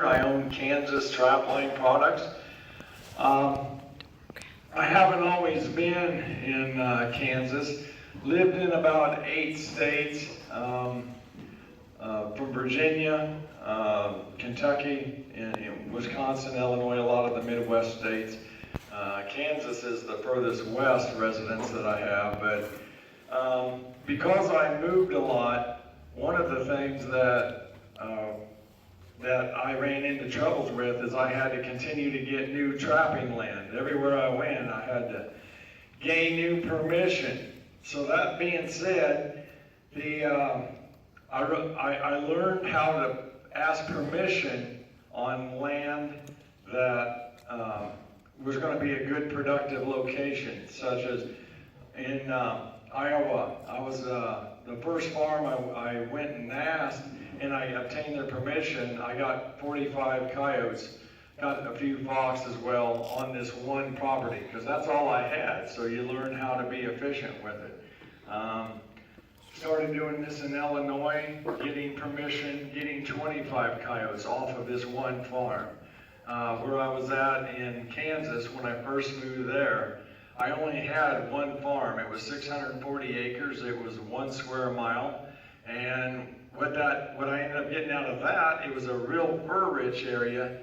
I own Kansas Trap Line Products. Um, I haven't always been in Kansas. Lived in about 8 states, from Virginia, Kentucky, and Wisconsin, Illinois, a lot of the Midwest states. Kansas is the furthest west residence that I have, but because I moved a lot, one of the things that I ran into troubles with is I had to continue to get new trapping land. Everywhere I went, I had to gain new permission. So that being said, I learned how to ask permission on land that was going to be a good productive location, such as in Iowa. I was the first farm I went and asked, and I obtained their permission. I got 45 coyotes, got a few fox as well on this one property, because that's all I had. So you learn how to be efficient with it. Started doing this in Illinois, getting permission, getting 25 coyotes off of this one farm. Where I was at in Kansas when I first moved there, I only had one farm. It was 640 acres. It was 1 square mile. And what I ended up getting out of that, it was a real fur-rich area,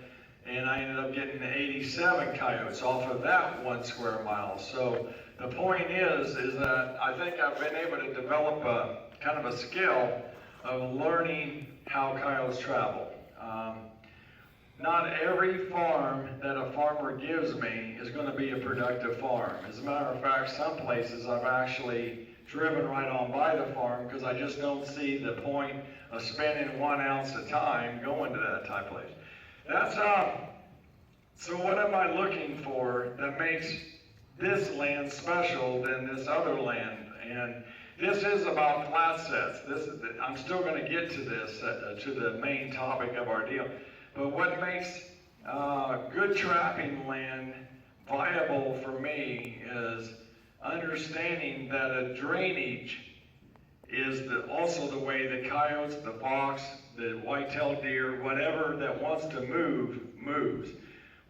and I ended up getting 87 coyotes off of that 1 square mile. So the point is that I think I've been able to develop a kind of a skill of learning how coyotes travel. Not every farm that a farmer gives me is going to be a productive farm. As a matter of fact, some places I've actually driven right on by the farm because I just don't see the point of spending 1 ounce of time going to that type of place. That's so what am I looking for that makes this land special than this other land? And this is about flat sets. I'm still going to get to this, to the main topic of our deal. But what makes good trapping land viable for me is understanding that a drainage is also the way the coyotes, the fox, the white-tailed deer, whatever that wants to move, moves.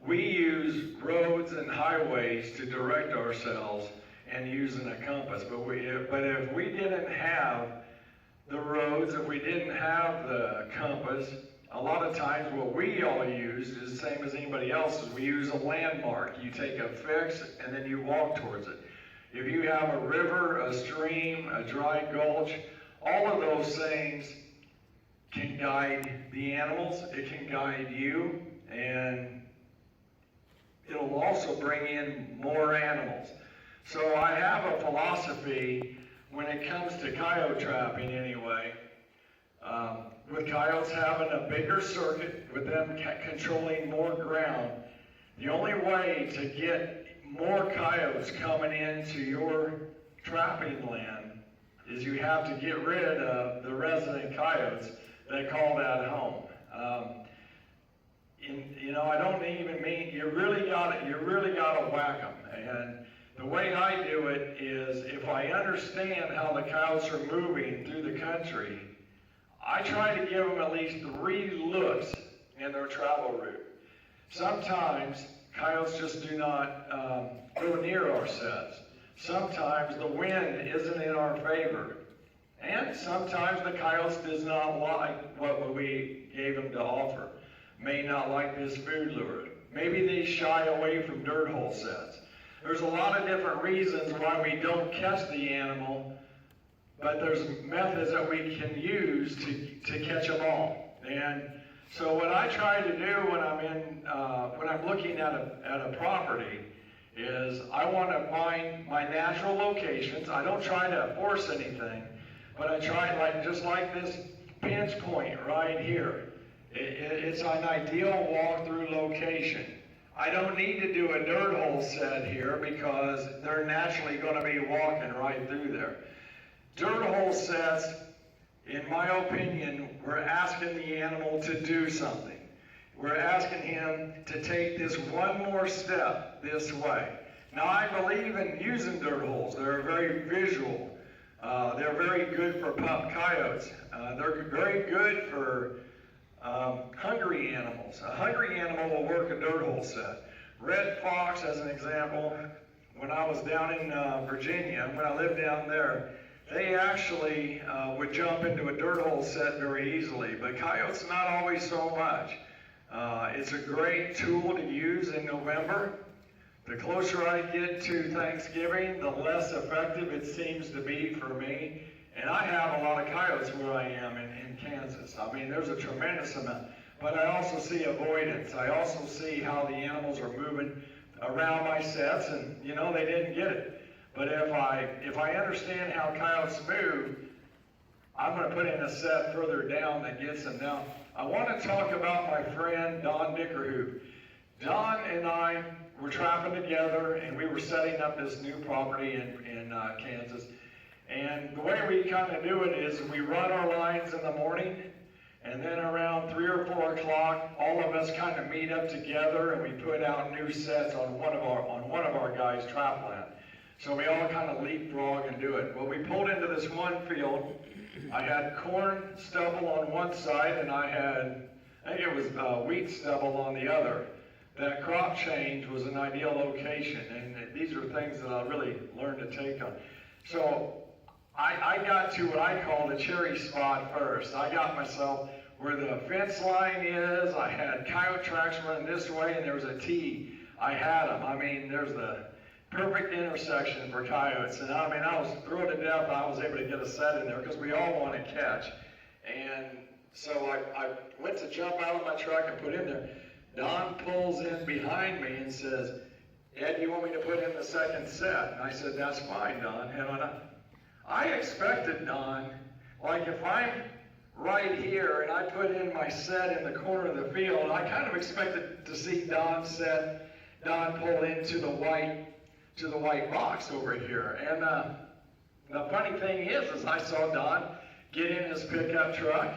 We use roads and highways to direct ourselves and using a compass. But if we didn't have the roads, if we didn't have the compass, a lot of times what we all use is the same as anybody else. Is we use a landmark. You take a fix and then you walk towards it. If you have a river, a stream, a dry gulch, all of those things can guide the animals. It can guide you, and it'll also bring in more animals. So I have a philosophy when it comes to coyote trapping anyway. With coyotes having a bigger circuit, with them controlling more ground, the only way to get more coyotes coming into your trapping land is you have to get rid of the resident coyotes that call that home. I don't even mean you really gotta whack them. And the way I do it is, if I understand how the coyotes are moving through the country, I try to give them at least 3 looks in their travel route. Sometimes coyotes just do not go near our sets. Sometimes the wind isn't in our favor. And sometimes the coyotes does not like what we gave them to offer. May not like this food lure. Maybe they shy away from dirt hole sets. There's a lot of different reasons why we don't catch the animal, but there's methods that we can use to catch them all. And so what I try to do when I'm looking at a property is I want to find my natural locations. I don't try to force anything, but I try just like this pinch point right here. It's an ideal walk-through location. I don't need to do a dirt hole set here because they're naturally going to be walking right through there. Dirt hole sets, in my opinion, we're asking the animal to do something. We're asking him to take this one more step this way. Now, I believe in using dirt holes. They're very visual. They're very good for pup coyotes. They're very good for Hungry animals. A hungry animal will work a dirt hole set. Red fox, as an example, when I was down in Virginia, when I lived down there, they actually would jump into a dirt hole set very easily, but coyotes not always so much. It's a great tool to use in November. The closer I get to Thanksgiving, the less effective it seems to be for me. And I have a lot of coyotes where I am in Kansas. I mean, there's a tremendous amount. But I also see avoidance. I also see how the animals are moving around my sets, and you know, they didn't get it. But if I understand how coyotes move, I'm going to put in a set further down that gets them. Now, I want to talk about my friend Don Dickerhoo. Don and I were trapping together, and we were setting up this new property in Kansas. And the way we kind of do it is we run our lines in the morning, and then around 3 or 4 o'clock, all of us kind of meet up together, and we put out new sets on one of our guys' trap land. So we all kind of leapfrog and do it. Well, we pulled into this one field. I had corn stubble on one side, and I think it was wheat stubble on the other. That crop change was an ideal location, and these are things that I really learned to take on. So I got to what I call the cherry spot first. I got myself where the fence line is. I had coyote tracks running this way, and there was a T. I had them. I mean, there's the perfect intersection for coyotes. And I mean, I was thrilled to death I was able to get a set in there because we all want to catch. And so I went to jump out of my truck and put in there. Don pulls in behind me and says, "Ed, you want me to put in the second set?" And I said, "That's fine, Don, head on up." I expected Don, like if I'm right here and I put in my set in the corner of the field, I kind of expected to see Don pull into the white box over here. And the funny thing is I saw Don get in his pickup truck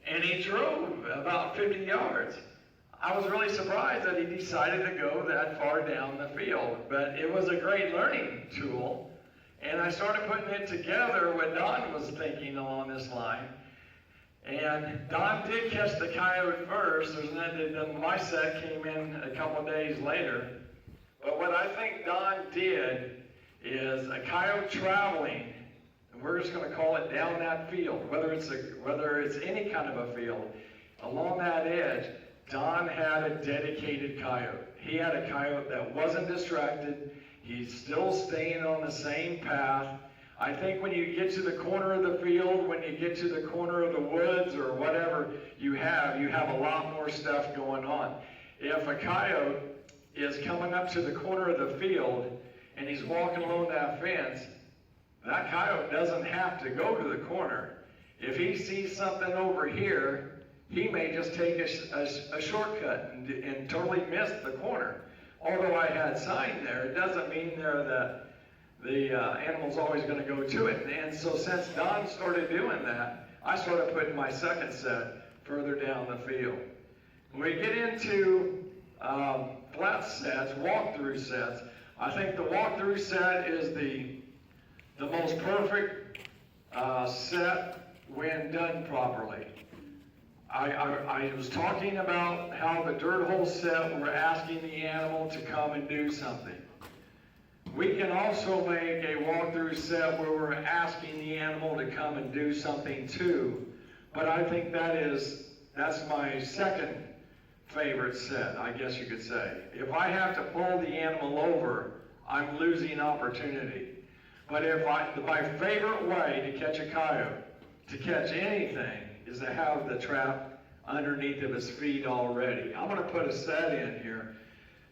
and he drove about 50 yards. I was really surprised that he decided to go that far down the field, but it was a great learning tool. And I started putting it together what Don was thinking along this line. And Don did catch the coyote first. My set came in a couple days later. But what I think Don did is a coyote traveling, and we're just going to call it down that field, whether it's any kind of a field, along that edge, Don had a dedicated coyote. He had a coyote that wasn't distracted. He's still staying on the same path. I think when you get to the corner of the field, when you get to the corner of the woods or whatever you have a lot more stuff going on. If a coyote is coming up to the corner of the field and he's walking along that fence, that coyote doesn't have to go to the corner. If he sees something over here, he may just take a shortcut and totally miss the corner. Although I had sign there, it doesn't mean there that the animal's always going to go to it. And so since Don started doing that, I started putting my second set further down the field. When we get into flat sets, walkthrough sets, I think the walkthrough set is the most perfect set when done properly. I was talking about how the dirt hole set, we're asking the animal to come and do something. We can also make a walkthrough set where we're asking the animal to come and do something too. But I think that's my second favorite set, I guess you could say. If I have to pull the animal over, I'm losing opportunity. But my favorite way to catch a coyote, to catch anything, is to have the trap underneath of his feet already. I'm going to put a set in here,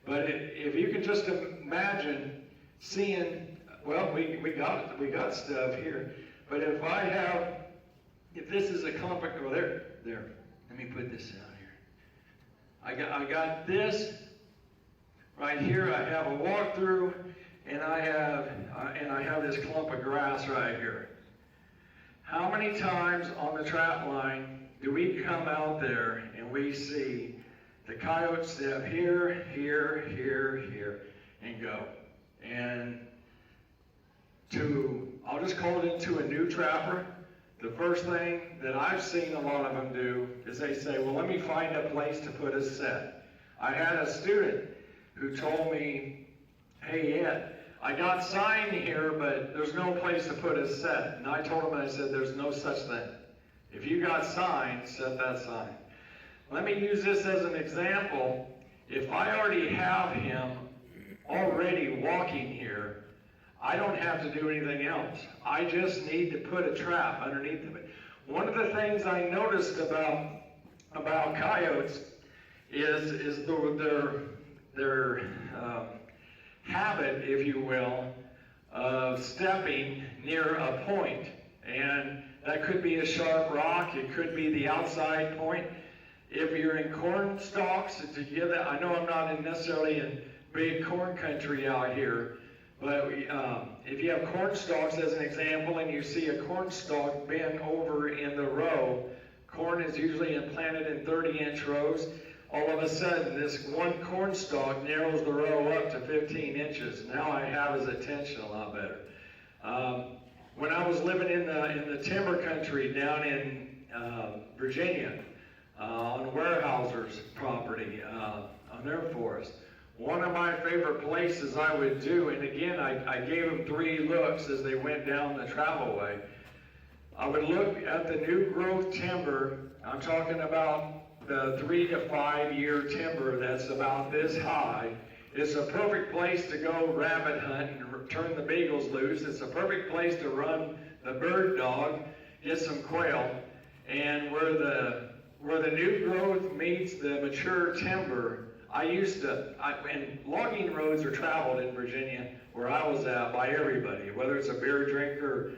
but if you can just imagine seeing, well, we got stuff here, but if this is a clump of, well, there, let me put this out here. I got this right here. I have a walkthrough, and I have this clump of grass right here. How many times on the trap line do we come out there and we see the coyote step here, here, here, here, and go? And I'll just call it into a new trapper, the first thing that I've seen a lot of them do is they say, well, let me find a place to put a set. I had a student who told me, hey, Ed, I got sign here, but there's no place to put a set. And I told him, I said, there's no such thing. If you got sign, set that sign. Let me use this as an example. If I already have him already walking here, I don't have to do anything else. I just need to put a trap underneath of it. One of the things I noticed about coyotes is their habit, if you will, of stepping near a point. And that could be a sharp rock, it could be the outside point. If you're in corn stalks, I know I'm not necessarily in big corn country out here, but if you have corn stalks as an example, and you see a corn stalk bent over in the row, corn is usually planted in 30-inch rows. All of a sudden, this one corn stalk narrows the row up to 15 inches. Now I have his attention a lot better. When I was living in the timber country down in Virginia, on Weyerhaeuser's property, on their forest, one of my favorite places I would do, and again, I gave them 3 looks as they went down the travelway. I would look at the new growth timber. I'm talking about the 3 to 5 year timber that's about this high. It's a perfect place to go rabbit hunt and turn the beagles loose. It's a perfect place to run the bird dog, get some quail. And where the new growth meets the mature timber, and logging roads are traveled in Virginia, where I was at, by everybody, whether it's a beer drinker,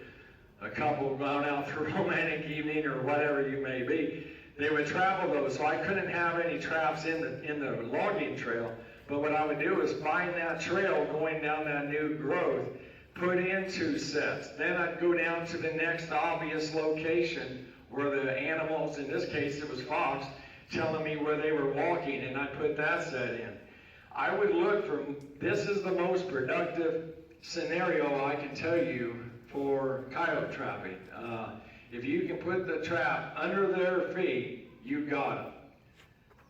a couple going out for a romantic evening, or whatever you may be. They would travel those, so I couldn't have any traps in the logging trail. But what I would do is find that trail going down that new growth, put in 2 sets. Then I'd go down to the next obvious location where the animals, in this case it was fox, telling me where they were walking, and I'd put that set in. I would look for, this is the most productive scenario I can tell you for coyote trapping. If you can put the trap under their feet, you got them.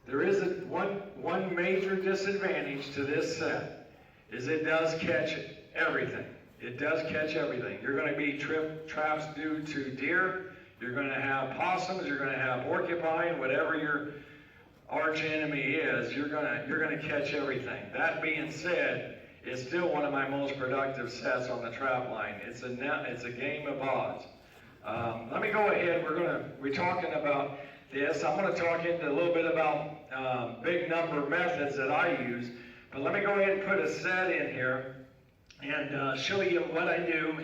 There is one major disadvantage to this set, is it does catch everything. It does catch everything. You're going to be traps due to deer, you're going to have possums, you're going to have porcupine, whatever your arch enemy is, you're going to catch everything. That being said, it's still one of my most productive sets on the trap line. It's a game of odds. Let me go ahead. We're talking about this. I'm going to talk into a little bit about big number methods that I use. But let me go ahead and put a set in here and show you what I do.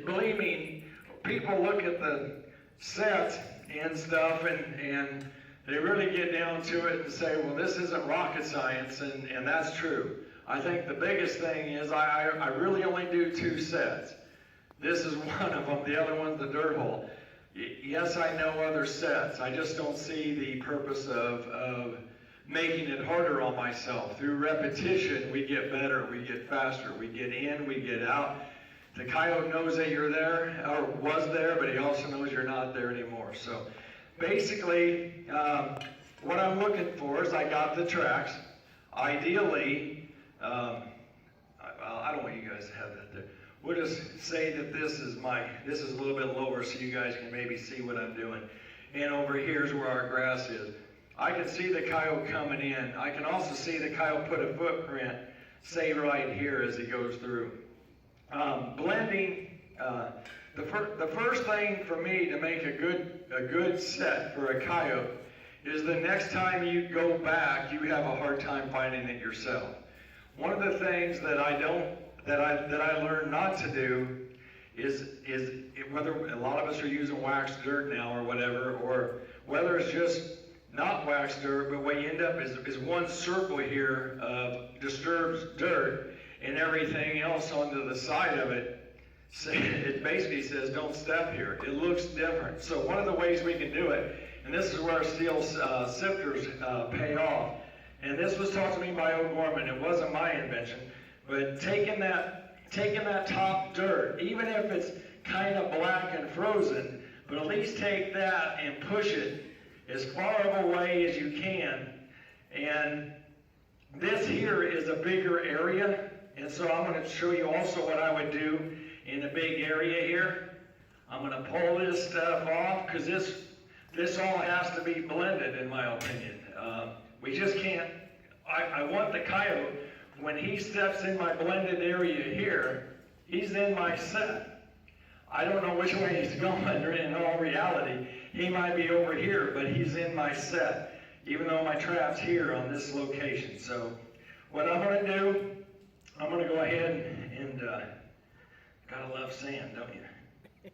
Believe me, people look at the sets and stuff and they really get down to it and say, well, this isn't rocket science, and that's true. I think the biggest thing is I really only do 2 sets. This is one of them, the other one's the dirt hole. Yes, I know other sets. I just don't see the purpose of making it harder on myself. Through repetition, we get better, we get faster, we get in, we get out. The coyote knows that you're there, or was there, but he also knows you're not there anymore. So basically, what I'm looking for is I got the tracks. Ideally, I don't want you guys to have that there. We'll just say that this is a little bit lower so you guys can maybe see what I'm doing. And over here's where our grass is. I can see the coyote coming in. I can also see the coyote put a footprint, say right here as he goes through. Blending, the first thing for me to make a good set for a coyote is the next time you go back, you have a hard time finding it yourself. One of the things that I learned not to do is whether a lot of us are using waxed dirt now or whatever, or whether it's just not waxed dirt, but what you end up is one circle here of disturbed dirt, and everything else onto the side of it, it basically says don't step here. It looks different. So one of the ways we can do it, and this is where steel sifters pay off, and this was taught to me by O'Gorman. It wasn't my invention, but taking that taking that top dirt, even if it's kind of black and frozen, but at least take that and push it as far away as you can. And this here is a bigger area, and so I'm going to show you also what I would do in a big area here. I'm going to pull this stuff off because this all has to be blended, in my opinion. We just can't. I want the coyote, when he steps in my blended area here, he's in my set. I don't know which way he's going in all reality. He might be over here, but he's in my set, even though my trap's here on this location. So what I'm going to do, I'm going to go ahead and, gotta love sand, don't you?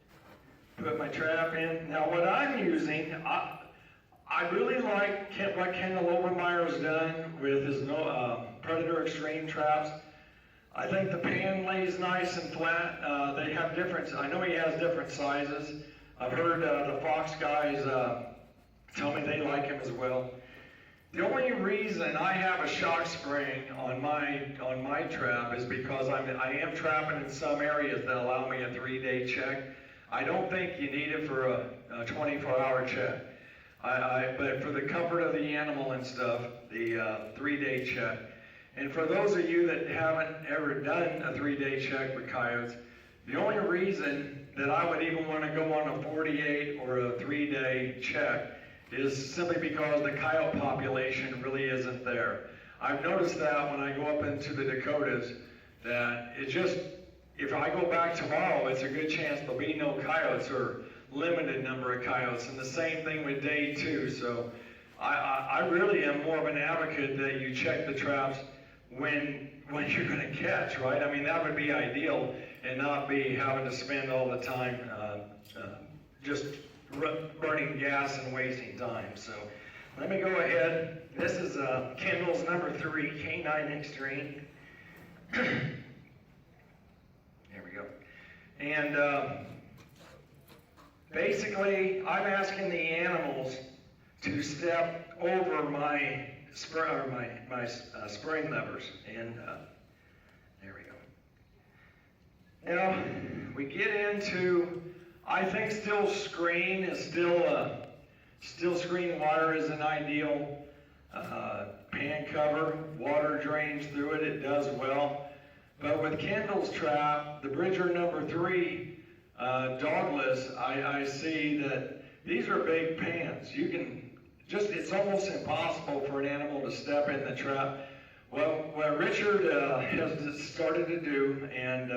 Put my trap in. Now what I'm using, I really like what Kendall Obermeyer's done with his Predator Extreme traps. I think the pan lays nice and flat. They have different, I know he has different sizes. I've heard the Fox guys tell me they like him as well. The only reason I have a shock spring on my trap is because I am trapping in some areas that allow me a 3-day check. I don't think you need it for a 24-hour check. But for the comfort of the animal and stuff, the 3-day check. And for those of you that haven't ever done a 3-day check with coyotes, the only reason that I would even want to go on a 48 or a 3-day check is simply because the coyote population really isn't there. I've noticed that when I go up into the Dakotas, that if I go back tomorrow, it's a good chance there'll be no coyotes or limited number of coyotes, and the same thing with day 2. So I really am more of an advocate that you check the traps when you're going to catch, right? I mean, that would be ideal, and not be having to spend all the time just burning gas and wasting time. So let me go ahead. This is Kendall's number 3 K9 Extreme. There we go. And basically, I'm asking the animals to step over my spring levers, and there we go. Now we get into, I think still screen wire is an ideal pan cover. Water drains through it; it does well. But with Kendall's trap, the Bridger number 3 dogless, I see that these are big pans. It's almost impossible for an animal to step in the trap. Well, what Richard has started to do, and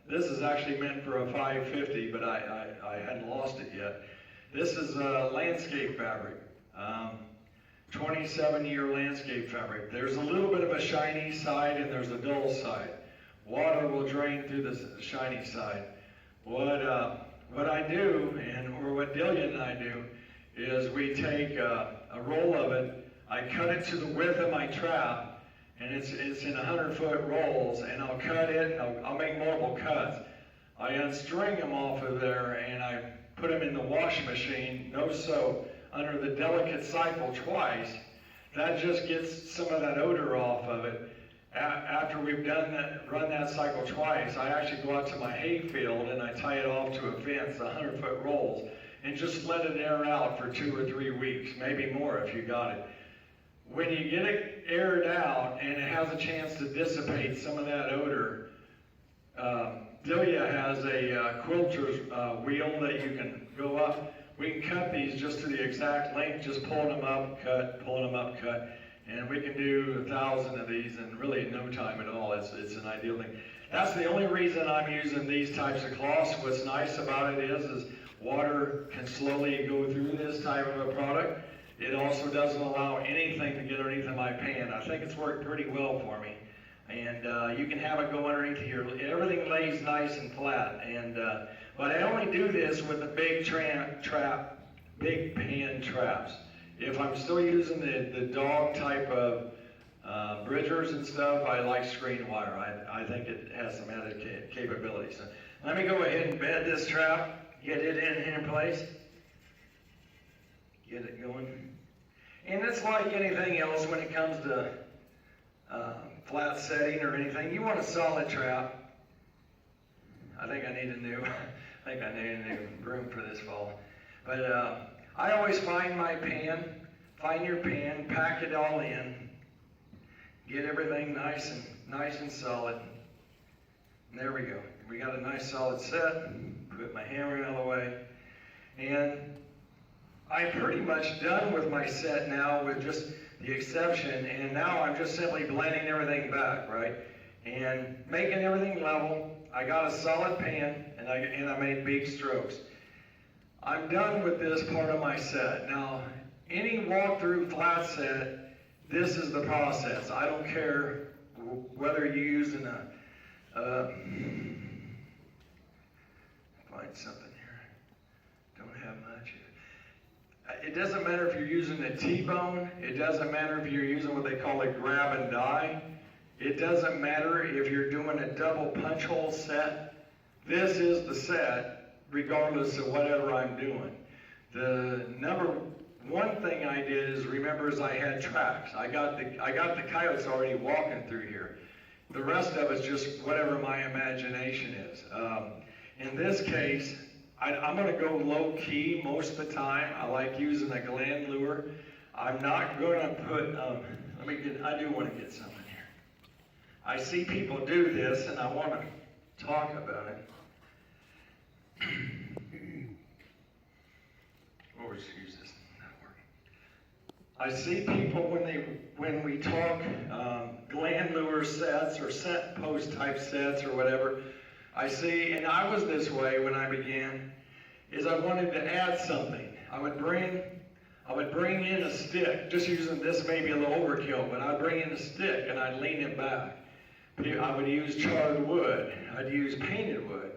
this is actually meant for a 550, but I hadn't lost it yet. This is landscape fabric, 27-year landscape fabric. There's a little bit of a shiny side and there's a dull side. Water will drain through the shiny side. What I do, or what Dillian and I do, is we take a roll of it, I cut it to the width of my trap, and it's in 100-foot rolls, and I'll cut it, I'll make multiple cuts. I unstring them off of there, and I put them in the wash machine, no soap, under the delicate cycle twice. That just gets some of that odor off of it. After we've run that cycle twice, I actually go out to my hay field and I tie it off to a fence, 100-foot rolls, and just let it air out for 2 or 3 weeks, maybe more if you got it. When you get it aired out and it has a chance to dissipate some of that odor, Delia has a quilter's wheel that you can go up. We can cut these just to the exact length, just pulling them up, cut, pulling them up, cut. And we can do 1,000 of these in really no time at all. It's an ideal thing. That's the only reason I'm using these types of cloths. What's nice about it is water can slowly go through this type of a product. It also doesn't allow anything to get underneath of my pan. I think it's worked pretty well for me. And you can have it go underneath here. Everything lays nice and flat. And but I only do this with the big big pan traps. If I'm still using the dog type of bridgers and stuff, I like screen wire. I think it has some added capabilities. So let me go ahead and bed this trap, get it in place, get it going. And it's like anything else when it comes to flat setting or anything. You want a solid trap. I think I need a new broom for this fall. But I always find my pan, find your pan, pack it all in, get everything nice and solid. And there we go. We got a nice solid set. Put my hammer out of the way. And I'm pretty much done with my set now, with just the exception, and now I'm just simply blending everything back, right? And making everything level. I got a solid pan, and I made big strokes. I'm done with this part of my set. Now, any walkthrough flat set, this is the process. I don't care whether you're using find something here. Don't have much. It doesn't matter if you're using a T-bone. It doesn't matter if you're using what they call a grab and die. It doesn't matter if you're doing a double punch hole set. This is the set, regardless of whatever I'm doing. The number one thing I did is, remember, is I had tracks. I got the coyotes already walking through here. The rest of it's just whatever my imagination is. In this case, I'm going to go low key most of the time. I like using a gland lure. I'm not going to put, I do want to get something here. I see people do this, and I want to talk about it. Or just use this, not working. I see people when we talk gland lure sets or scent post type sets or whatever, I see, and I was this way when I began, is I wanted to add something. I would bring in a stick, just using this maybe a little overkill, but I'd bring in a stick and I'd lean it back. I would use charred wood. I'd use painted wood.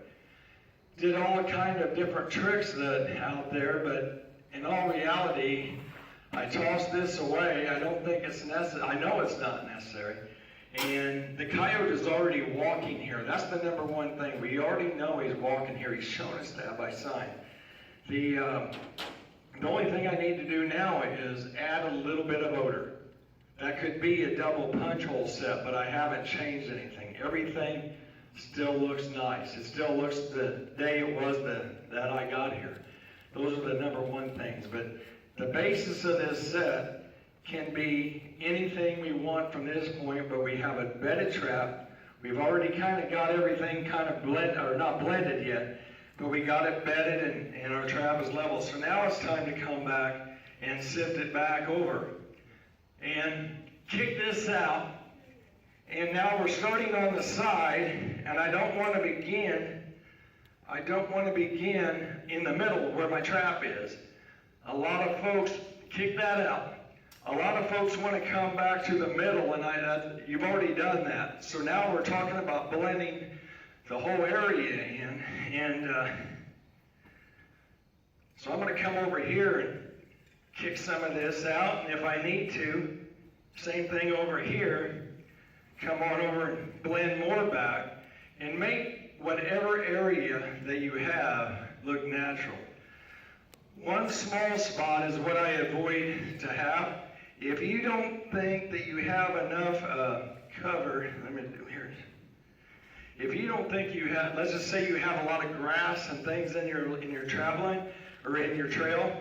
Did all kind of different tricks out there, but in all reality, I tossed this away. I don't think it's necessary. I know it's not necessary. And the coyote is already walking here. That's the number one thing. We already know he's walking here. He's shown us that by sign. The only thing I need to do now is add a little bit of odor. That could be a double punch hole set, but I haven't changed anything. Everything still looks nice. It still looks the day it was that I got here. Those are the number one things. But the basis of this set can be anything we want from this point, but we have a bedded trap. We've already kind of got everything kind of not blended yet, but we got it bedded and our trap is level. So now it's time to come back and sift it back over and kick this out. And now we're starting on the side, and I don't want to begin in the middle where my trap is. A lot of folks kick that out. A lot of folks want to come back to the middle, and you've already done that. So now we're talking about blending the whole area in, and so I'm going to come over here and kick some of this out, and if I need to, same thing over here, come on over and blend more back, and make whatever area that you have look natural. One small spot is what I avoid to have. If you don't think that you have enough cover, let me do here. If you don't think you have, let's just say you have a lot of grass and things in your trap line or in your trail,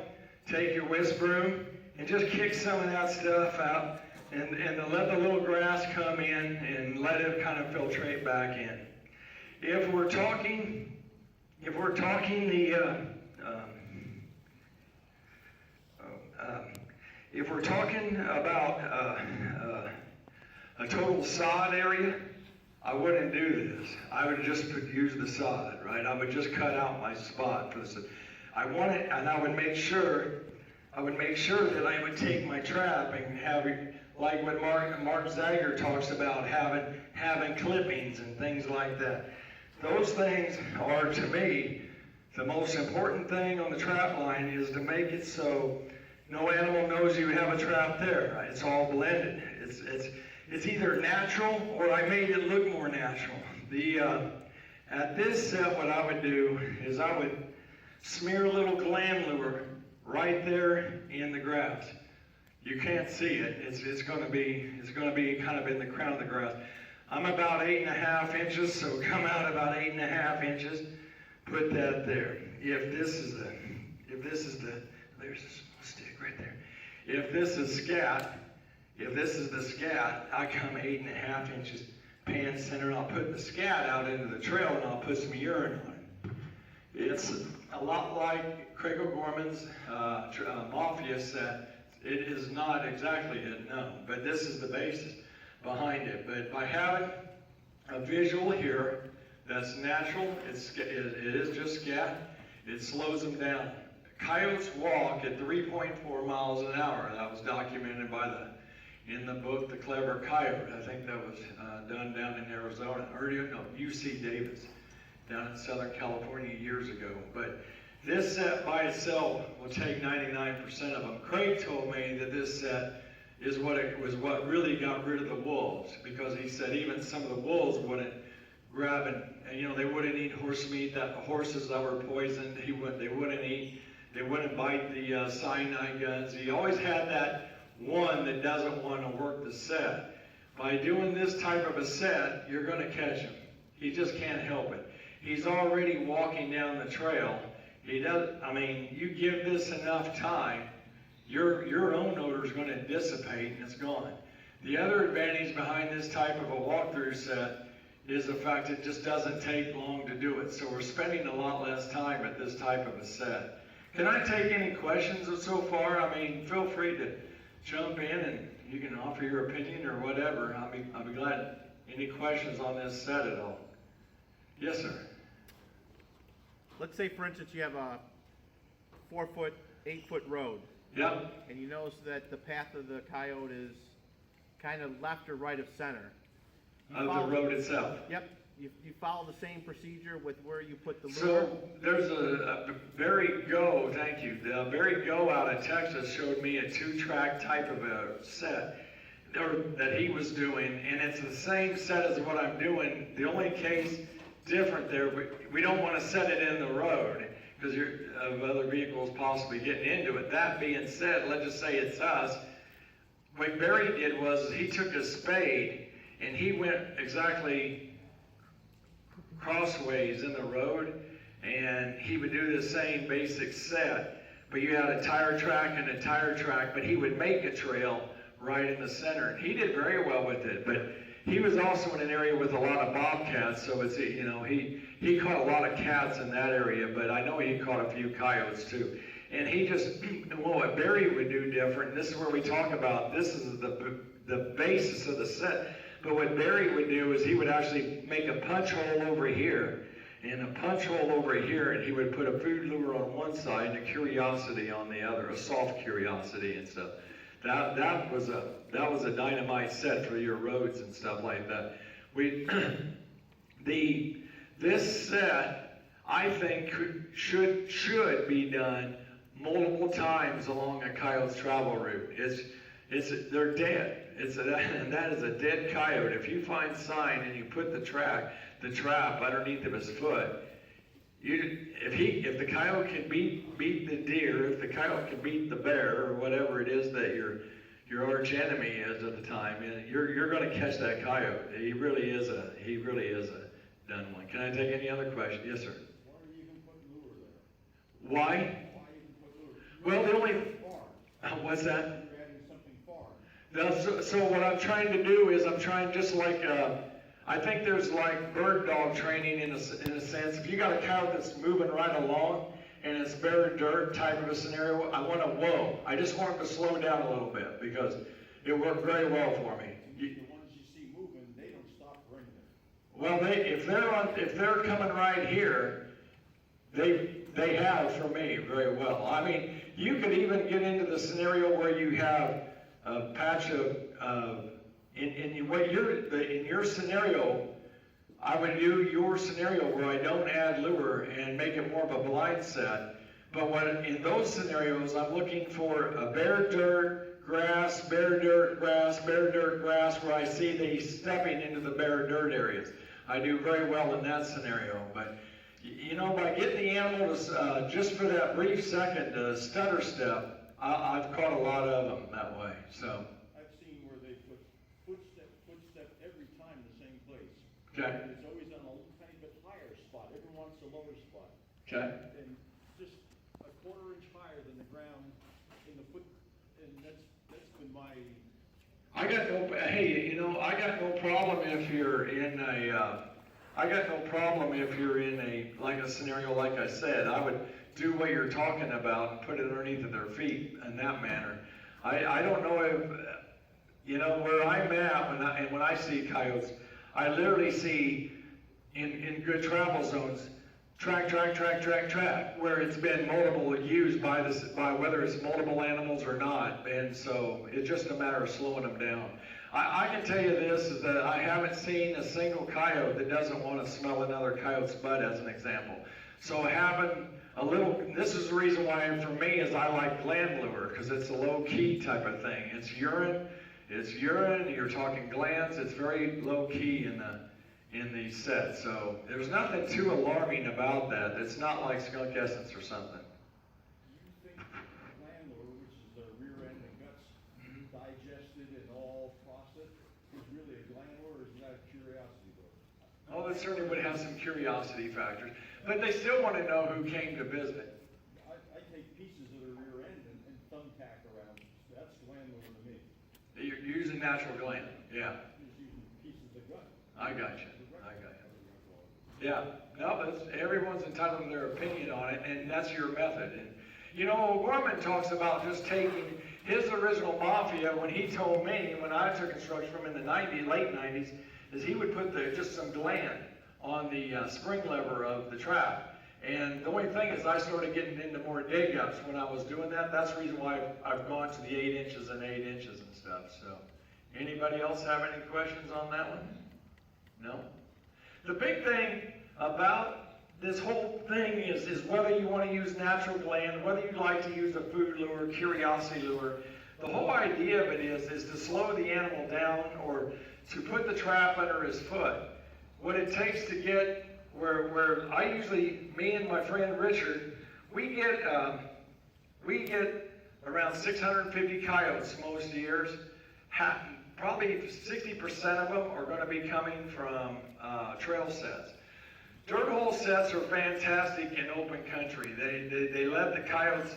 take your whisk broom and just kick some of that stuff out and let the little grass come in and let it kind of filtrate back in. If we're talking about a total sod area, I wouldn't do this. I would just use the sod, right? I would just cut out my spot for this. I want it, and I would make sure that I would take my trap and have it like what Mark Zager talks about, having clippings and things like that. Those things are, to me, the most important thing on the trap line is to make it so no animal knows you have a trap there. Right? It's all blended. It's either natural or I made it look more natural. At this set, what I would do is I would smear a little gland lure right there in the grass. You can't see it. It's going to be kind of in the crown of the grass. I'm about 8.5 inches, so come out about 8.5 inches. Put that there. There's a stick right there. If this is the scat, I come 8.5 inches pan center, and I'll put the scat out into the trail, and I'll put some urine on it. It's a lot like Craig O'Gorman's Mafia set. It is not exactly it, no, but this is the basis behind it. But by having a visual here that's natural, it is just scat, it slows them down. Coyotes walk at 3.4 miles an hour. That was documented in the book, The Clever Coyote. I think that was done down in Arizona, UC Davis, down in Southern California years ago. But this set by itself will take 99% of them. Craig told me that this set is what really got rid of the wolves, because he said even some of the wolves wouldn't grab and they wouldn't eat horse meat, horses that were poisoned, they wouldn't bite the cyanide guns. He always had that one that doesn't want to work the set. By doing this type of a set, you're going to catch him. He just can't help it. He's already walking down the trail. You give this enough time, your own odor is going to dissipate and it's gone. The other advantage behind this type of a walkthrough set is the fact it just doesn't take long to do it. So we're spending a lot less time at this type of a set. Can I take any questions so far? Feel free to jump in and you can offer your opinion or whatever. I'll be glad. Any questions on this set at all? Yes, sir. Let's say, for instance, you have a 4-foot, 8-foot road. Yep. And you notice that the path of the coyote is kind of left or right of center. Of the road itself. Yep. You follow the same procedure with where you put the lure? So there's a Barry Go, thank you. The Barry Go out of Texas showed me a 2-track type of a set that he was doing, and it's the same set as what I'm doing. The only case different there, we don't want to set it in the road because of other vehicles possibly getting into it. That being said, let's just say it's us. What Barry did was he took a spade and he went exactly crossways in the road, and he would do the same basic set, but you had a tire track and a tire track, but he would make a trail right in the center. He did very well with it, but he was also in an area with a lot of bobcats, so it's, he caught a lot of cats in that area, but I know he caught a few coyotes too. And he just, what Barry would do different, this is where we talk about, this is the basis of the set. But what Barry would do is he would actually make a punch hole over here and a punch hole over here, and he would put a food lure on one side and a curiosity on the other, a soft curiosity and stuff. That was a dynamite set for your roads and stuff like that. This set, I think, should be done multiple times along a coyote's travel route. They're dead. And that is a dead coyote. If you find sign and you put the trap underneath of his foot, if the coyote can beat the deer, if the coyote can beat the bear or whatever it is that your arch enemy is at the time, you're going to catch that coyote. He really is a done one. Can I take any other question? Yes, sir. Why are you even putting lure there? Why? Why even put lure? Well, the only what's that? You're adding something foreign. So what I'm trying to do is I'm trying just like I think there's like bird dog training in a sense. If you got a coyote that's moving right along and it's bare dirt type of a scenario, I just want them to slow down a little bit because it worked very well for me. The ones you see moving, they don't stop running. Well, if they're coming right here, they have for me very well. You could even get into the scenario where you have a patch of in your scenario, I would do your scenario where I don't add lure and make it more of a blind set. But in those scenarios, I'm looking for a bare dirt, grass, bare dirt, grass, bare dirt, grass, where I see these stepping into the bare dirt areas. I do very well in that scenario. But by getting the animal to, just for that brief second to stutter step, I've caught a lot of them that way. So I've seen where they put footstep every time in the same Okay. It's always on a tiny bit higher spot, every once a lower spot. Okay. And just a quarter-inch higher than the ground in the foot, and that's been my, I got no, hey, you know, I got no problem if you're in a, I got no problem if you're in a, like a scenario like I said. I would do what you're talking about and put it underneath of their feet in that manner. I don't know if, you know, where I'm at when I see coyotes, I literally see in good travel zones, track, where it's been multiple used by whether it's multiple animals or not, and so it's just a matter of slowing them down. I can tell you this, is that I haven't seen a single coyote that doesn't want to smell another coyote's butt, as an example. So having a little, this is the reason why for me is I like gland lure, because it's a low-key type of thing. It's urine, you're talking glands, it's very low-key in the set. So there's nothing too alarming about that. It's not like skunk essence or something. do you think landlord, which is the rear end and guts, digested and all processed, is really a gland lure, or is that a curiosity lure? Oh, that certainly would have some curiosity factors. But they still want to know who came to visit. I take pieces of the rear end and thumbtack around, that's gland lure to me. You're using natural gland. Yeah, Just using pieces of gut. I got you. Yeah, no, that's, everyone's entitled to their opinion on it, and that's your method. And you know, Gorman talks about just taking his original mafia when he told me when I took instruction from in the late 90s, is he would put just some gland on the spring lever of the trap. And the only thing is I started getting into more dig ups when I was doing that. That's the reason why I've gone to the 8 inches and 8 inches and stuff. So, anybody else have any questions on that one? No? The big thing about this whole thing is whether you want to use natural gland, whether you'd like to use a food lure, curiosity lure. The whole idea of it is to slow the animal down or to put the trap under his foot. What it takes to get where I usually, me and my friend Richard, we get around 650 coyotes most years. Probably 60% of them are going to be coming from trail sets. Dirt hole sets are fantastic in open country. They let the coyotes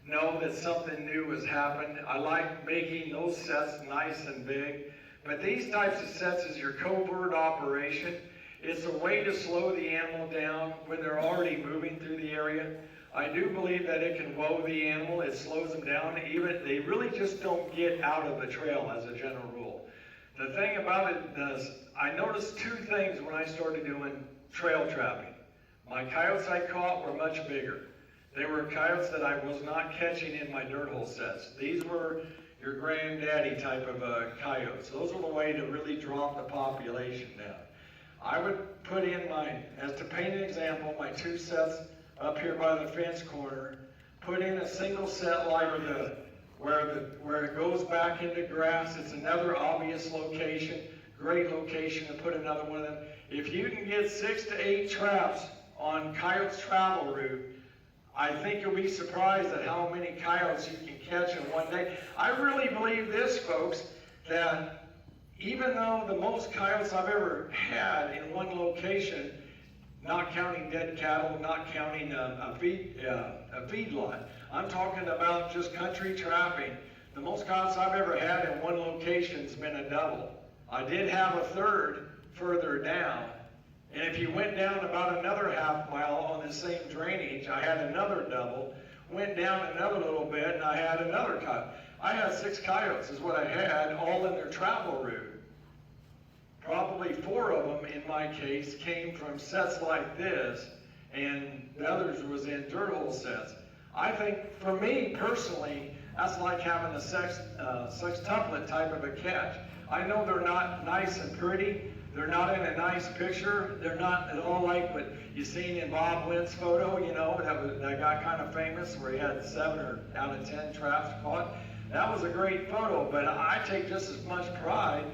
know that something new has happened. I like making those sets nice and big. But these types of sets is your covert operation. It's a way to slow the animal down when they're already moving through the area. I do believe that it can woe the animal. It slows them down. They really just don't get out of the trail as a general rule. The thing about it is, I noticed two things when I started doing trail trapping. My coyotes I caught were much bigger. They were coyotes that I was not catching in my dirt hole sets. These were your granddaddy type of coyotes. Those were the way to really drop the population down. I would put in as to paint an example, my 2 sets up here by the fence corner, put in a single set like where it goes back into grass. It's another obvious location, great location to put another one of them. If you can get 6 to 8 traps on coyotes travel route, I think you'll be surprised at how many coyotes you can catch in one day. I really believe this, folks, that even though the most coyotes I've ever had in one location, not counting dead cattle, not counting a feedlot, I'm talking about just country trapping, the most coyotes I've ever had in one location has been a double. I did have a third further down, and if you went down about another half mile on the same drainage, I had another double, went down another little bit, and I had another coyote. I had 6 coyotes is what I had, all in their travel route. Probably 4 of them, in my case, came from sets like this, and the others was in dirt hole sets. I think, for me personally, that's like having a sextuplet type of a catch. I know they're not nice and pretty. They're not in a nice picture. They're not at all like what you seen in Bob Wynn's photo, you know, that got kind of famous where he had 7 out of 10 traps caught. That was a great photo, but I take just as much pride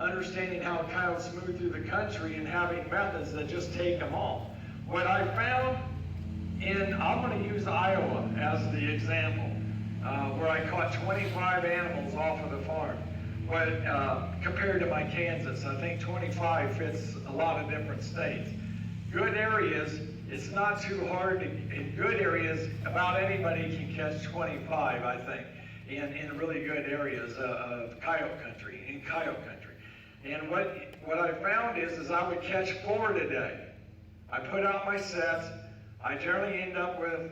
understanding how coyotes move through the country and having methods that just take them all. What I found I'm going to use Iowa as the example, where I caught 25 animals off of the farm. what, compared to my Kansas, I think 25 fits a lot of different states. Good areas, it's not too hard to, in good areas, about anybody can catch 25, I think, in really good areas of coyote country, in coyote country. And what I found is I would catch 4 today. I put out my sets. I generally end up with,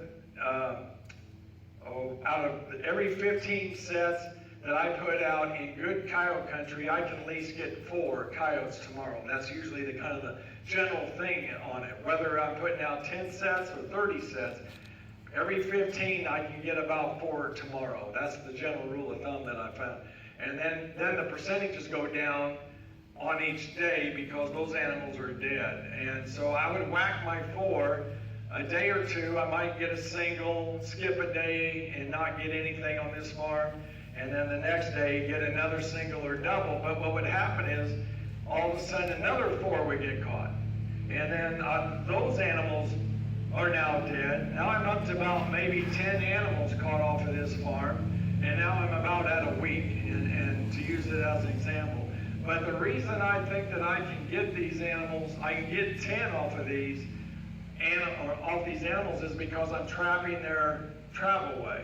out of every 15 sets that I put out in good coyote country, I can at least get 4 coyotes tomorrow. That's usually the kind of the general thing on it. Whether I'm putting out 10 sets or 30 sets, every 15 I can get about 4 tomorrow. That's the general rule of thumb that I found. And then the percentages go down on each day because those animals are dead. And so I would whack my 4. A day or two, I might get a single, skip a day and not get anything on this farm. And then the next day, get another single or double. But what would happen is, all of a sudden, another 4 would get caught. And then those animals are now dead. Now I'm up to about maybe 10 animals caught off of this farm. And now I'm about at a week, and to use it as an example. But the reason I think that I can get these animals, I can get 10 off of these animals is because I'm trapping their travel way.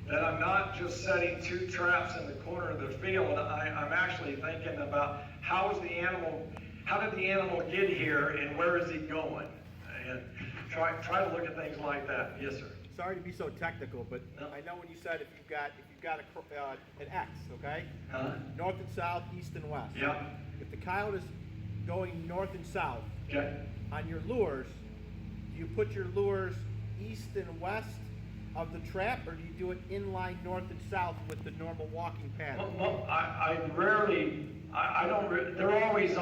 That I'm not just setting 2 traps in the corner of the field. I'm actually thinking about how did the animal get here and where is he going? And try to look at things like that. Yes, sir. Sorry to be so technical, but No. I know when you said if you've got an X, okay? Huh? North and south, east and west. Yeah. If the coyote is going north and south Okay. on your lures, do you put your lures east and west of the trap, or do you do it inline north and south with the normal walking pattern? Well, I rarely, I don't, they're always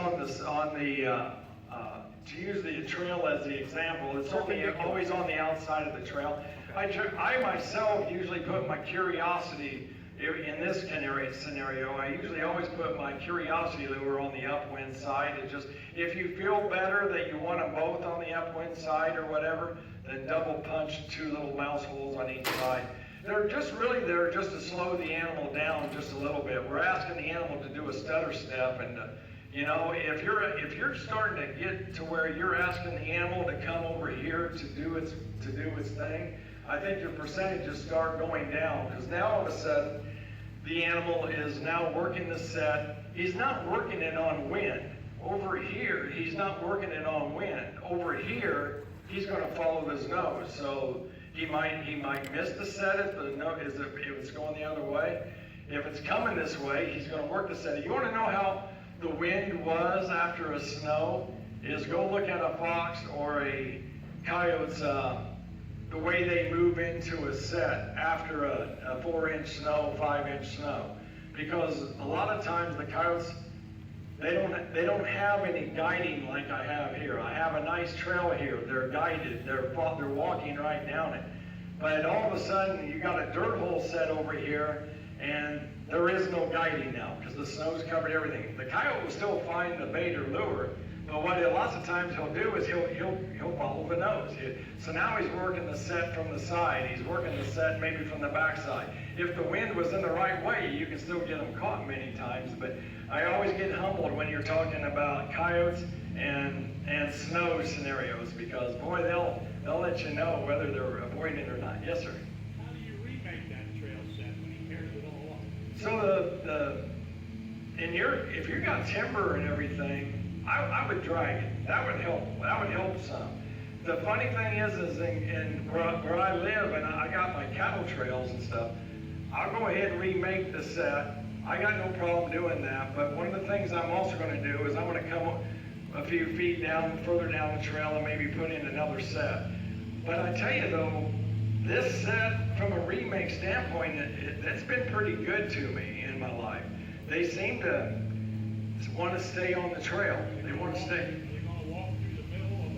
to use the trail as the example, it's always on the outside of the trail. I myself usually put my curiosity, in this scenario, I usually always put my curiosity lure on the upwind side. It just, if you feel better that you want them both on the upwind side or whatever, then double punch 2 little mouse holes on each side. They're just really there just to slow the animal down just a little bit. We're asking the animal to do a stutter step, and you know, if you're starting to get to where you're asking the animal to come over here to do its thing, I think your percentages start going down, because now all of a sudden the animal is now working the set. He's not working it on wind. Over here, he's not working it on wind. Over here, he's going to follow his nose. So he might miss the set if it's going the other way. If it's coming this way, he's going to work the set. You want to know how the wind was after a snow? Is go look at a fox or a coyote's the way they move into a set after a 4-inch snow, 5-inch snow. Because a lot of times the coyotes, they don't have any guiding like I have here. I have a nice trail here. They're guided. They're walking right down it. But all of a sudden, you got a dirt hole set over here, and there is no guiding now because the snow's covered everything. The coyote will still find the bait or lure, but what lots of times he'll do is he'll follow the nose. So now he's working the set from the side. He's working the set maybe from the backside. If the wind was in the right way, you can still get them caught many times. But I always get humbled when you're talking about coyotes and snow scenarios, because boy, they'll let you know whether they're avoiding it or not. Yes, sir. How do you remake that trail set when he tears it all up? So if you got timber and everything, I would drag it. That would help. That would help some. The funny thing is in where I live, and I got my cattle trails and stuff, I'll go ahead and remake the set. I got no problem doing that. But one of the things I'm also going to do is I'm going to come a few feet further down the trail and maybe put in another set. But I tell you though, this set, from a remake standpoint, it's been pretty good to me in my life. They seem to want to stay on the trail. They want to stay. They're going to walk through the middle of a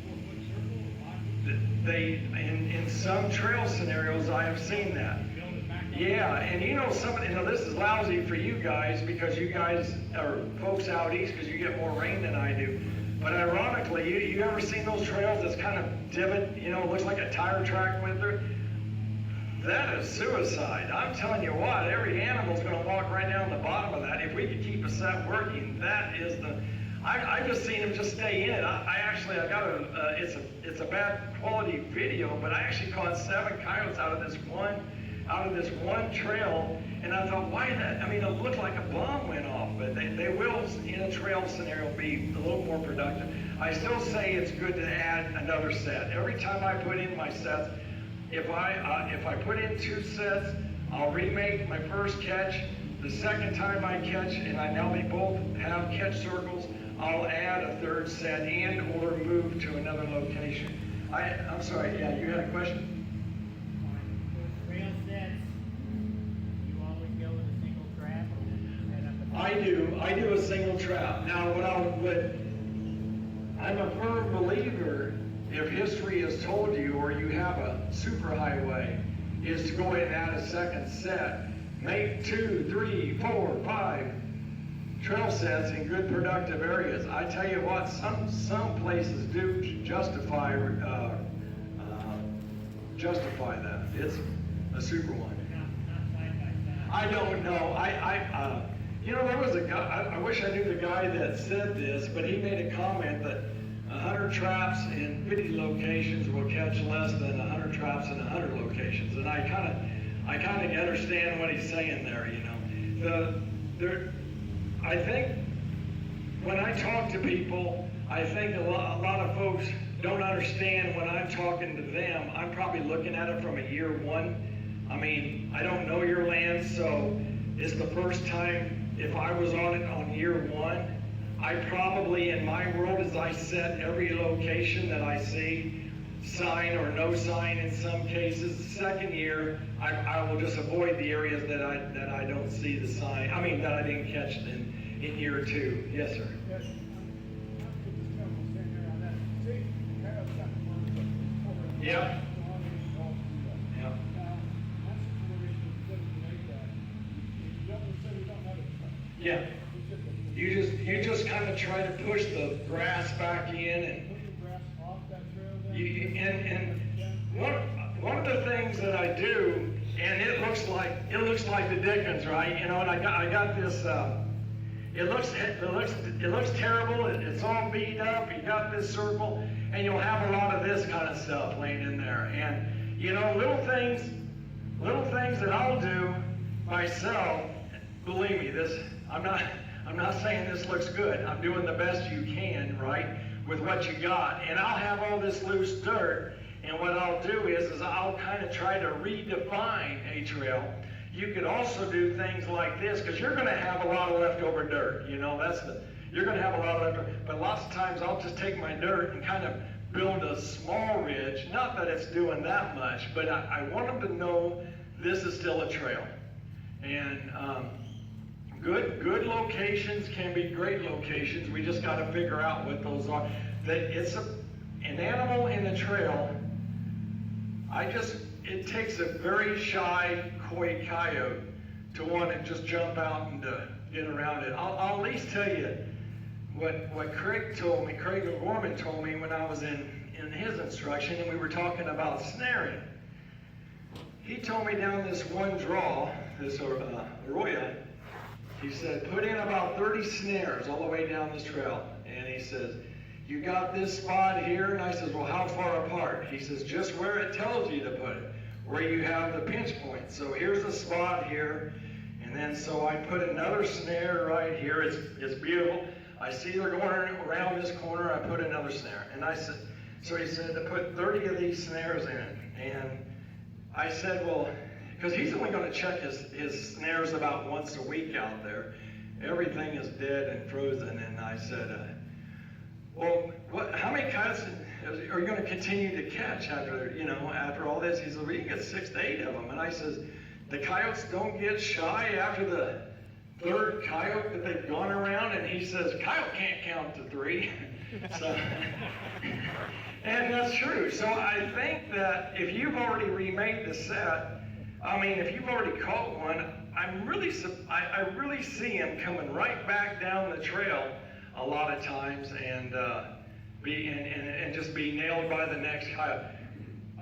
4-foot circle or 5-foot? In some trail scenarios, I have seen that. Build it back up? Yeah, and this is lousy for you guys because you guys are folks out east because you get more rain than I do. But ironically, you ever seen those trails that's kind of divot, looks like a tire track went through? That is suicide. I'm telling you what, every animal's gonna walk right down the bottom of that. If we could keep a set working, that is the, I just seen him just stay in it. I got it's a bad quality video, but I actually caught 7 coyotes out of this one trail, and I thought, why that? I mean, it looked like a bomb went off, but they will, in a trail scenario, be a little more productive. I still say it's good to add another set. Every time I put in my sets, if I put in 2 sets, I'll remake my first catch. The second time I catch, and I now they both have catch circles, I'll add a 3rd set and or move to another location. I'm sorry, yeah, you had a question? For trail sets, you always go with a single trap or set up a I do a single trap. Now, I'm a firm believer, if history has told you, or you have a superhighway, is to go ahead and add a 2nd set. Make 2, 3, 4, 5 trail sets in good productive areas. I tell you what, some places do justify that. It's a super one. not side by side. I don't know. There was a guy, I wish I knew the guy that said this, but he made a comment that 100 traps in 50 locations will catch less than 100 traps in 100 locations. And I kind of understand what he's saying there, I think when I talk to people, I think a lot of folks don't understand when I'm talking to them. I'm probably looking at it from a year 1. I mean, I don't know your land, so it's the first time if I was on it on year 1. I probably, in my world, as I set every location that I see, sign or no sign in some cases. The 2nd year, I will just avoid the areas that I don't see the sign. I mean, that I didn't catch in year 2. Yes, sir. Yes. Yep. Yep. Yeah. You just kind of try to push the grass back in, and one of the things that I do, and it looks like the Dickens, right? And I got this. It looks terrible. It's all beat up. You got this circle, and you'll have a lot of this kind of stuff laying in there. And little things that I'll do myself. Believe me, I'm not saying this looks good. I'm doing the best you can, right, with what you got. And I'll have all this loose dirt, and what I'll do is I'll kind of try to redefine a trail. You could also do things like this, because you're going to have a lot of leftover dirt. You're going to have a lot of leftover. But lots of times I'll just take my dirt and kind of build a small ridge. Not that it's doing that much, but I want them to know this is still a trail. And good locations can be great locations. We just got to figure out what those are. That it's an animal in the trail. It takes a very shy coyote to want to just jump out and to get around it. I'll at least tell you what Craig O'Gorman told me when I was in his instruction, and we were talking about snaring. He told me down this one draw, this arroyo, he said, put in about 30 snares all the way down this trail. And he says, you got this spot here? And I says, well, how far apart? He says, just where it tells you to put it, where you have the pinch point. So here's a spot here. And then so I put another snare right here. It's beautiful. I see they're going around this corner. I put another snare. And I said, so he said to put 30 of these snares in. And I said, well, because he's only going to check his snares about once a week out there. Everything is dead and frozen. And I said, well, how many coyotes are you going to continue to catch after all this? He said, well, you can get 6 to 8 of them. And I says, the coyotes don't get shy after the 3rd coyote that they've gone around? And he says, coyote can't count to 3. So, and that's true. So I think that if you've already remade the set, if you've already caught one, I really see him coming right back down the trail a lot of times and just be nailed by the next coyote.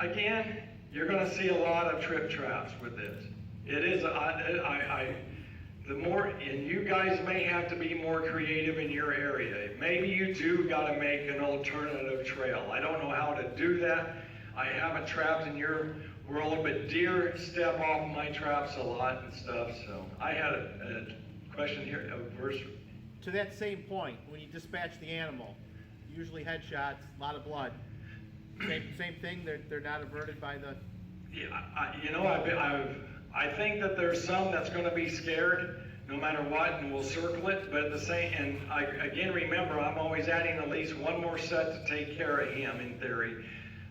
Again, you're gonna see a lot of trip traps with this. It is, the more, and you guys may have to be more creative in your area. Maybe you do gotta make an alternative trail. I don't know how to do that. I haven't trapped in your world, but deer step off my traps a lot and stuff, so. I had a question here, a verse. To that same point, when you dispatch the animal, usually headshots, a lot of blood. Same thing, they're not averted by the... Yeah, you know, I think that there's some that's gonna be scared no matter what, and will circle it, but at the same, and I, again, remember, I'm always adding at least one more set to take care of him, in theory.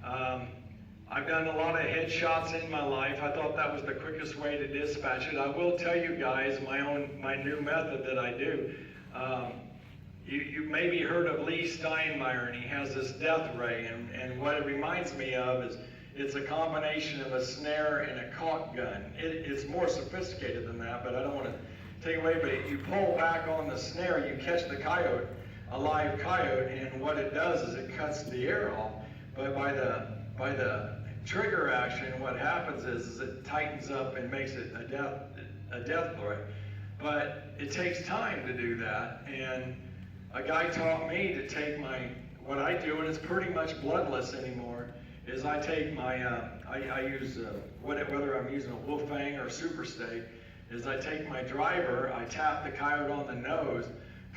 I've done a lot of headshots in my life. I thought that was the quickest way to dispatch it. I will tell you guys my new method that I do. You maybe heard of Lee Steinmeier, and he has this death ray, and what it reminds me of is it's a combination of a snare and a caulk gun. It's more sophisticated than that, but I don't want to take away, but you pull back on the snare, you catch the coyote, a live coyote, and what it does is it cuts the air off, but by the trigger action, what happens is it tightens up and makes it a death threat. But it takes time to do that, and a guy taught me to take what I do, and it's pretty much bloodless anymore, is I take I use, whether I'm using a wolf fang or super stake, is I take my driver, I tap the coyote on the nose,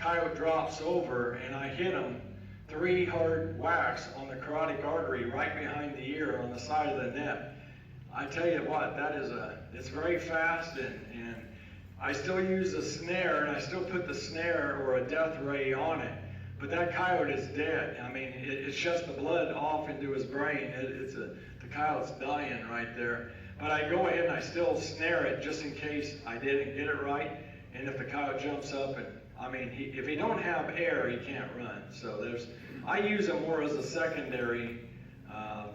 coyote drops over, and I hit him 3 hard whacks on the carotid artery right behind the ear on the side of the neck. I tell you what, it's very fast, and I still use a snare, and I still put the snare or a death ray on it, but that coyote is dead. I mean, it shuts the blood off into his brain. The coyote's dying right there. But I go ahead and I still snare it just in case I didn't get it right, and if the coyote jumps up, and I mean, if he don't have air, he can't run. So I use it more as a secondary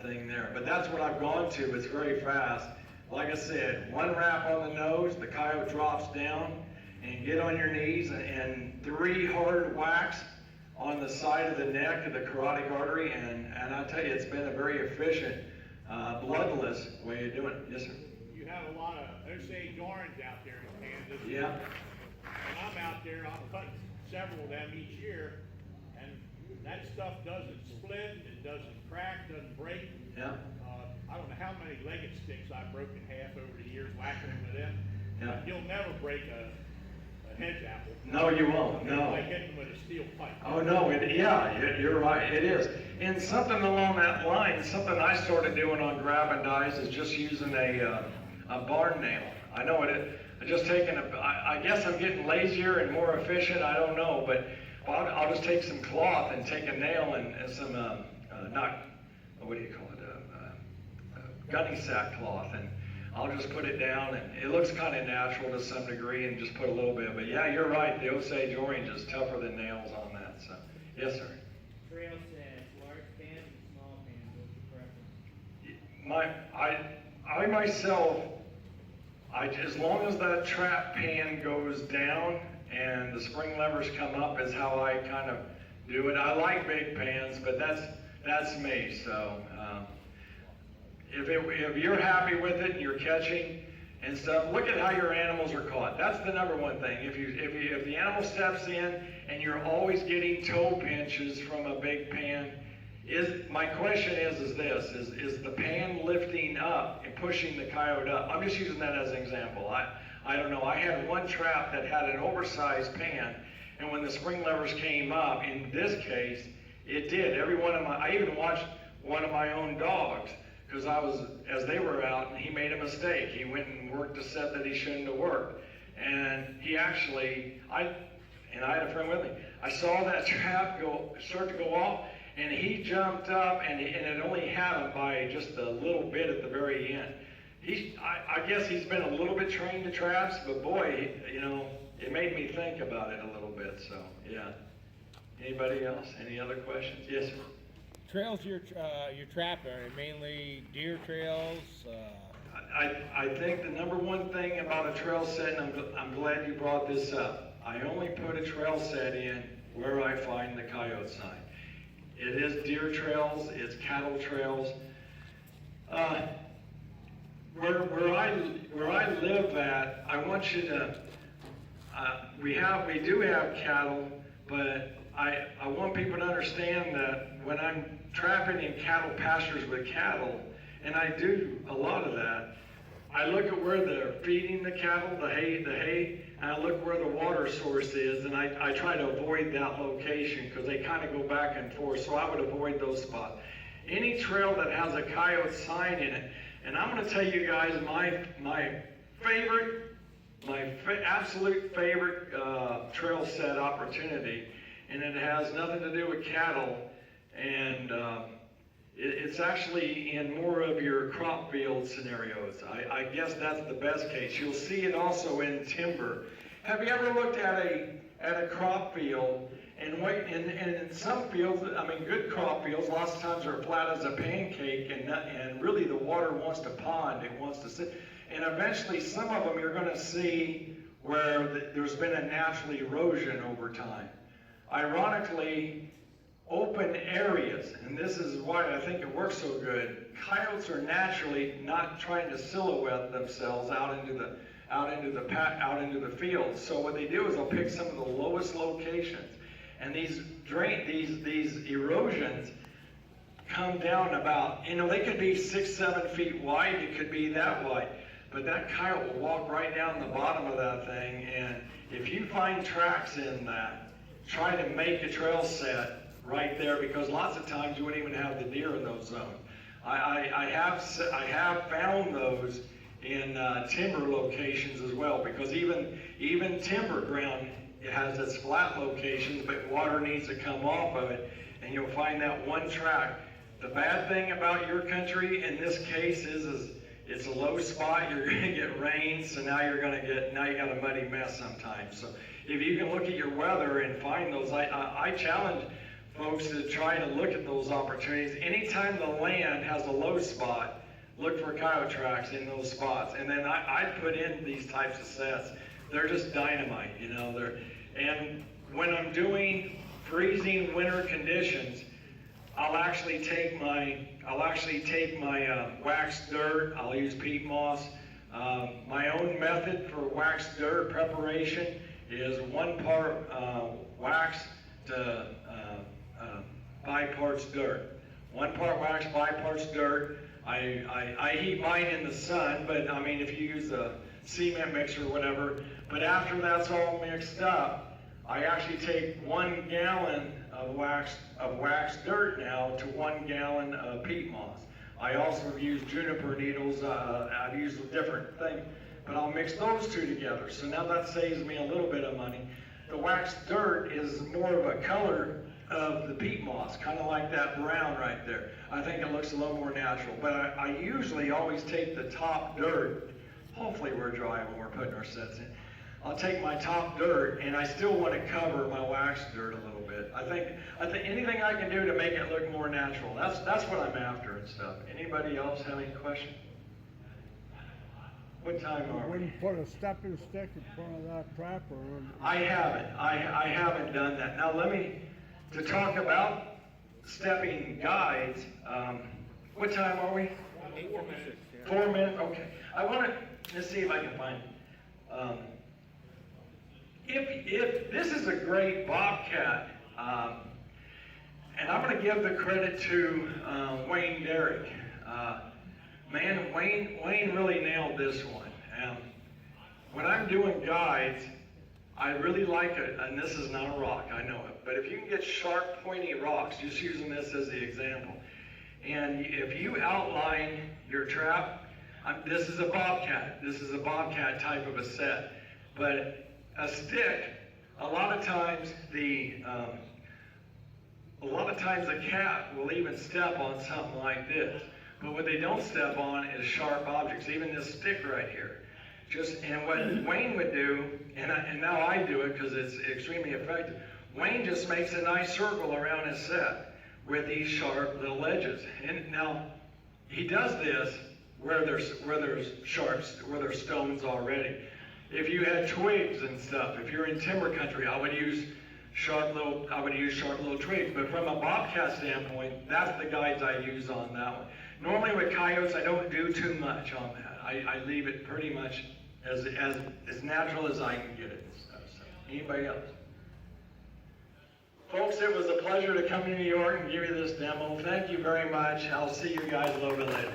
thing there. But that's what I've gone to. It's very fast. Like I said, 1 rap on the nose, the coyote drops down, and get on your knees, and 3 hard whacks on the side of the neck of the carotid artery, and I tell you, it's been a very efficient, bloodless way of doing it. Yes, sir. You have a lot of Osage orange out there in Kansas. Yeah. When I'm out there, I'll cut several of them each year, and that stuff doesn't split, it doesn't crack, doesn't break. Yeah. I don't know how many legged sticks I've broken in half over the years whacking them with them. Yeah. You'll never break a hedge apple. No, you won't. No. Like hitting them with a steel pipe. Oh no, you're right, it is. And something along that line, something I started doing on grab and dies is just using a barn nail. I know it. I just taking I guess I'm getting lazier and more efficient. I don't know, but I'll just take some cloth and take a nail and some what do you call it? Gunny sack cloth, and I'll just put it down, and it looks kind of natural to some degree, and just put a little bit. But yeah, you're right. The Osage orange is tougher than nails on that. So yes, sir. Trail sets, large pans and small pans, what's your preference? I myself, as long as that trap pan goes down and the spring levers come up is how I kind of do it. I like big pans, but that's me. So if you're happy with it and you're catching and stuff, look at how your animals are caught. That's the number one thing. If the animal steps in and you're always getting toe pinches from a big pan, my question is the pan lifting up and pushing the coyote up? I'm just using that as an example. I don't know. I had one trap that had an oversized pan, and when the spring levers came up, in this case, it did. I even watched one of my own dogs, because as they were out, and he made a mistake. He went and worked a set that he shouldn't have worked. And he actually, I had a friend with me. I saw that trap start to go off, and he jumped up, and it only had him by just a little bit at the very end. I guess he's been a little bit trained to traps, but boy, it made me think about it a little bit. So yeah. Anybody else? Any other questions? Yes, sir. Trails you're trapping, are they mainly deer trails? I think the number one thing about a trail set, and I'm glad you brought this up, I only put a trail set in where I find the coyote sign. It is deer trails, it's cattle trails. want you to, we do have cattle, but I want people to understand that when I'm trapping in cattle pastures with cattle, and I do a lot of that, I look at where they're feeding the cattle, the hay, and I look where the water source is, and I try to avoid that location because they kind of go back and forth, so I would avoid those spots. Any trail that has a coyote sign in it, and I'm going to tell you guys my absolute favorite trail set opportunity, and it has nothing to do with cattle, and it's actually in more of your crop field scenarios. I guess that's the best case. You'll see it also in timber. Have you ever looked at a crop field, and in some fields, I mean good crop fields, lots of times are flat as a pancake, and really the water wants to pond, it wants to sit. And eventually some of them you're going to see where there's been a natural erosion over time. Ironically, open areas, and this is why I think it works so good, coyotes are naturally not trying to silhouette themselves out into the field. So what they do is they'll pick some of the lowest locations, and these erosions come down about, they could be 6-7 feet wide, it could be that wide, but that coyote will walk right down the bottom of that thing, and if you find tracks in that, try to make a trail set right there, because lots of times you wouldn't even have the deer in those zones. I have found those in timber locations as well, because even timber ground has its flat locations, but water needs to come off of it, and you'll find that one track. The bad thing about your country in this case is it's a low spot. You're going to get rain, so now you got a muddy mess sometimes. So if you can look at your weather and find those, I challenge folks to try to look at those opportunities. Anytime the land has a low spot, look for coyote tracks in those spots. And then I put in these types of sets. They're just dynamite, and when I'm doing freezing winter conditions, I'll actually take my waxed dirt. I'll use peat moss. My own method for waxed dirt preparation is 1 part wax to 5 parts dirt. 1 part wax, 5 parts dirt. I heat mine in the sun, but I mean, if you use a cement mixer or whatever, but after that's all mixed up, I actually take 1 gallon of waxed dirt now to 1 gallon of peat moss. I also use juniper needles. I've used different things, but I'll mix those two together. So now that saves me a little bit of money. The waxed dirt is more of a color of the peat moss, kind of like that brown right there. I think it looks a little more natural, but I usually always take the top dirt. Hopefully we're dry when we're putting our sets in. I'll take my top dirt, and I still want to cover my waxed dirt a little bit. I think anything I can do to make it look more natural. That's what I'm after and stuff. Anybody else have any questions? What time are we? Wouldn't put a stepping stick in front of that trap, or? I haven't. I haven't done that. Now to talk about stepping guides, what time are we? 8:46. 4 minutes, okay. Let's see if I can find it. If this is a great bobcat, and I'm going to give the credit to Wayne Derrick. Man, Wayne really nailed this one. When I'm doing guides, I really like it, and this is not a rock, I know it, but if you can get sharp, pointy rocks, just using this as the example, and if you outline your trap, this is a bobcat type of a set, but a stick, a lot of times the cat will even step on something like this. But what they don't step on is sharp objects, even this stick right here. And what Wayne would do, and now I do it because it's extremely effective, Wayne just makes a nice circle around his set with these sharp little edges. And now he does this where there's stones already. If you had twigs and stuff, if you're in timber country, I would use sharp little twigs. But from a bobcat standpoint, that's the guides I use on that one. Normally with coyotes, I don't do too much on that. I leave it pretty much as natural as I can get it and stuff. So, anybody else? Folks, it was a pleasure to come to New York and give you this demo. Thank you very much. I'll see you guys a little bit later.